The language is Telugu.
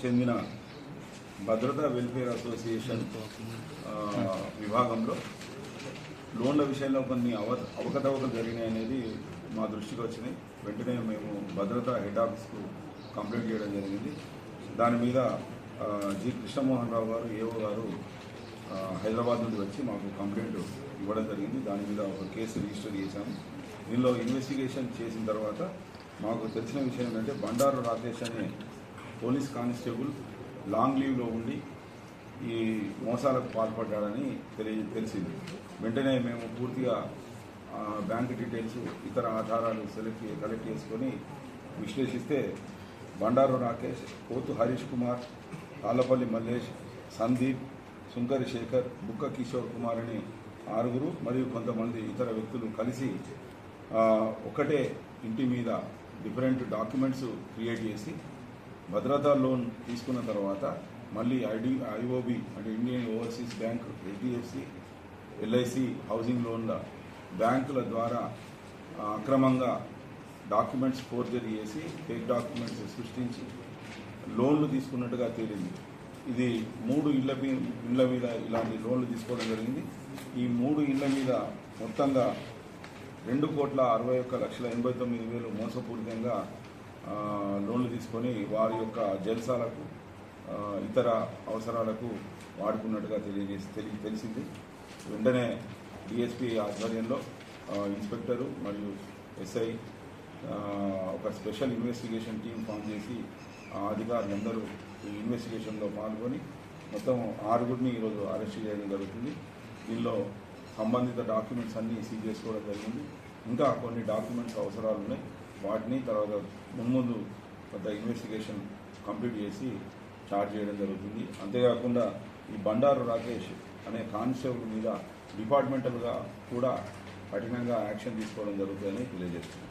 చెందిన భద్రతా వెల్ఫేర్ అసోసియేషన్ విభాగంలో లోన్ల విషయంలో కొన్ని అవకతవకలు జరిగినాయి అనేది మా దృష్టికి వచ్చినాయి. వెంటనే మేము భద్రతా హెడ్ ఆఫీస్కు కంప్లైంట్ చేయడం జరిగింది. దాని మీద జి కృష్ణమోహన్ రావు గారు ఏఓ గారు హైదరాబాద్ నుండి వచ్చి మాకు కంప్లైంట్ ఇవ్వడం జరిగింది. దాని మీద ఒక కేసు రిజిస్టర్ చేశాము. దీనిలో ఇన్వెస్టిగేషన్ చేసిన తర్వాత మాకు తెలిసిన విషయం ఏంటంటే బండారు రాకేష్ అనే పోలీస్ కానిస్టేబుల్ లాంగ్ లీవ్లో ఉండి ఈ మోసాలకు పాల్పడ్డాడని తెలిసింది. వెంటనే మేము పూర్తిగా బ్యాంక్ డీటెయిల్స్ ఇతర ఆధారాలు కలెక్ట్ చేసుకొని విశ్లేషిస్తే బండారు రాకేష్, పోతు హరీష్ కుమార్, తాళ్ళపల్లి మల్లేష్, సందీప్, సుంకరి శేఖర్, బుక్క కిషోర్ కుమార్ అని 6 మరియు కొంతమంది ఇతర వ్యక్తులు కలిసి ఒకటే ఇంటి మీద డిఫరెంట్ డాక్యుమెంట్స్ క్రియేట్ చేసి భద్రతా లోన్ తీసుకున్న తర్వాత మళ్ళీ ఐఓబి అంటే Indian overseas bank, HDFC, LIC housing లోన్ల బ్యాంకుల ద్వారా అక్రమంగా డాక్యుమెంట్స్ ఫోర్జరీ చేసి ఫేక్ డాక్యుమెంట్స్ సృష్టించి లోన్లు తీసుకున్నట్టుగా తేలింది. ఇది 3 ఇళ్ల మీద ఇలాంటి లోన్లు తీసుకోవడం జరిగింది. ఈ 3 ఇళ్ల మీద మొత్తంగా 2,61,89,000 మోసపూరితంగా లోన్లు తీసుకొని వారి యొక్క జల్సాలకు ఇతర అవసరాలకు వాడుకున్నట్టుగా తెలిసింది. వెంటనే డిఎస్పీ ఆధ్వర్యంలో ఇన్స్పెక్టరు మరియు ఎస్ఐ ఒక స్పెషల్ ఇన్వెస్టిగేషన్ టీం ఫామ్ చేసి అధికారులందరూ ఈ ఇన్వెస్టిగేషన్లో పాల్గొని మొత్తం 6 ఈరోజు అరెస్ట్ చేయడం జరుగుతుంది. దీనిలో సంబంధిత డాక్యుమెంట్స్ అన్నీ సీజ్ చేసుకోవడం జరిగింది. ఇంకా కొన్ని డాక్యుమెంట్స్ అవసరాలు ఉన్నాయి. వాటిని తర్వాత ముందు కొంత ఇన్వెస్టిగేషన్ కంప్లీట్ చేసి చార్జ్ చేయడం జరుగుతుంది. అంతేకాకుండా ఈ బండారు రాకేష్ అనే కానిస్టేబుల్ మీద డిపార్ట్మెంటల్గా కూడా కఠినంగా యాక్షన్ తీసుకోవడం జరుగుతుందని తెలియజేస్తుంది.